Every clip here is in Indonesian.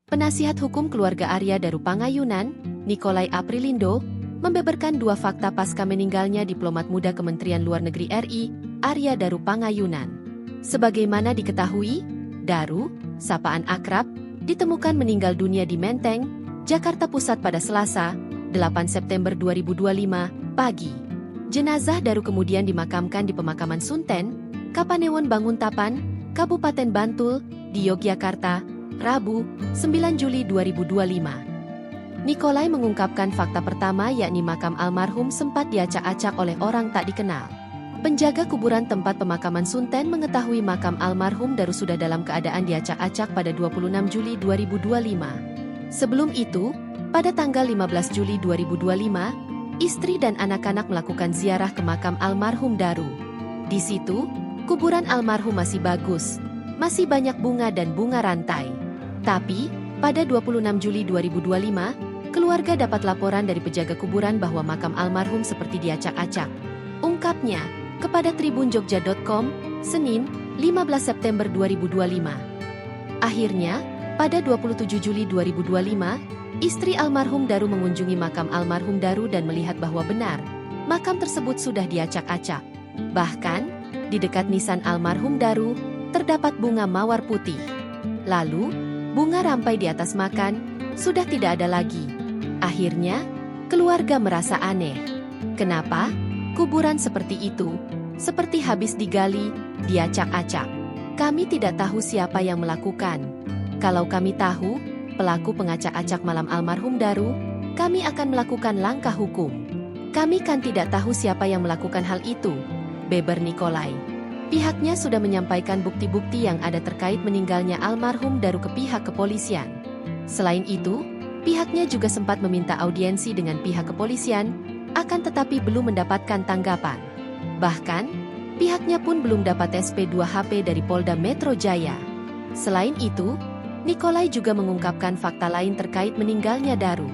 Penasihat hukum keluarga Arya Daru Pangayunan, Nikolai Aprilindo, membeberkan dua fakta pasca meninggalnya diplomat muda Kementerian Luar Negeri RI, Arya Daru Pangayunan. Sebagaimana diketahui, Daru, sapaan akrab, ditemukan meninggal dunia di Menteng, Jakarta Pusat pada Selasa, 8 September 2025, pagi. Jenazah Daru kemudian dimakamkan di pemakaman Sunten, Kapanewon Banguntapan, Kabupaten Bantul, di Yogyakarta, Rabu, 9 Juli 2025. Nikolai mengungkapkan fakta pertama yakni makam almarhum sempat diacak-acak oleh orang tak dikenal. Penjaga kuburan tempat pemakaman Sunten mengetahui makam almarhum Daru sudah dalam keadaan diacak-acak pada 26 Juli 2025. Sebelum itu, pada tanggal 15 Juli 2025, istri dan anak-anak melakukan ziarah ke makam almarhum Daru. Di situ, kuburan almarhum masih bagus, masih banyak bunga dan bunga rantai. Tapi, pada 26 Juli 2025, keluarga dapat laporan dari penjaga kuburan bahwa makam almarhum seperti diacak-acak. Ungkapnya, kepada tribunjogja.com, Senin, 15 September 2025. Akhirnya, pada 27 Juli 2025, istri almarhum Daru mengunjungi makam almarhum Daru dan melihat bahwa benar, makam tersebut sudah diacak-acak. Bahkan, di dekat nisan almarhum Daru, terdapat bunga mawar putih. Lalu, bunga rampai di atas makam sudah tidak ada lagi. Akhirnya, keluarga merasa aneh. Kenapa? Kuburan seperti itu, seperti habis digali, diacak-acak. Kami tidak tahu siapa yang melakukan. Kalau kami tahu, pelaku pengacak-acak malam almarhum Daru, kami akan melakukan langkah hukum. Kami kan tidak tahu siapa yang melakukan hal itu, beber Nikolai. Pihaknya sudah menyampaikan bukti-bukti yang ada terkait meninggalnya almarhum Daru ke pihak kepolisian. Selain itu, pihaknya juga sempat meminta audiensi dengan pihak kepolisian, akan tetapi belum mendapatkan tanggapan. Bahkan, pihaknya pun belum dapat SP2HP dari Polda Metro Jaya. Selain itu, Nikolai juga mengungkapkan fakta lain terkait meninggalnya Daru,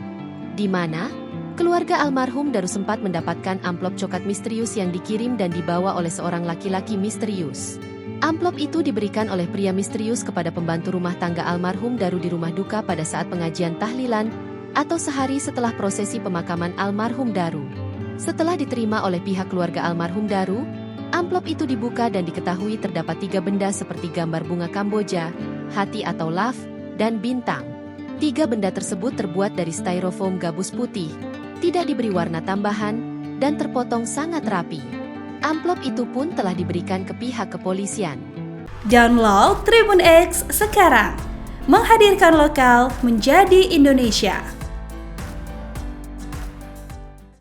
di mana keluarga almarhum Daru sempat mendapatkan amplop coklat misterius yang dikirim dan dibawa oleh seorang laki-laki misterius. Amplop itu diberikan oleh pria misterius kepada pembantu rumah tangga almarhum Daru di rumah duka pada saat pengajian tahlilan, atau sehari setelah prosesi pemakaman almarhum Daru. Setelah diterima oleh pihak keluarga almarhum Daru, amplop itu dibuka dan diketahui terdapat 3 benda seperti gambar bunga Kamboja, hati atau love, dan bintang. 3 benda tersebut terbuat dari styrofoam gabus putih, tidak diberi warna tambahan, dan terpotong sangat rapi. Amplop itu pun telah diberikan ke pihak kepolisian. Download Tribun X sekarang, menghadirkan lokal menjadi Indonesia.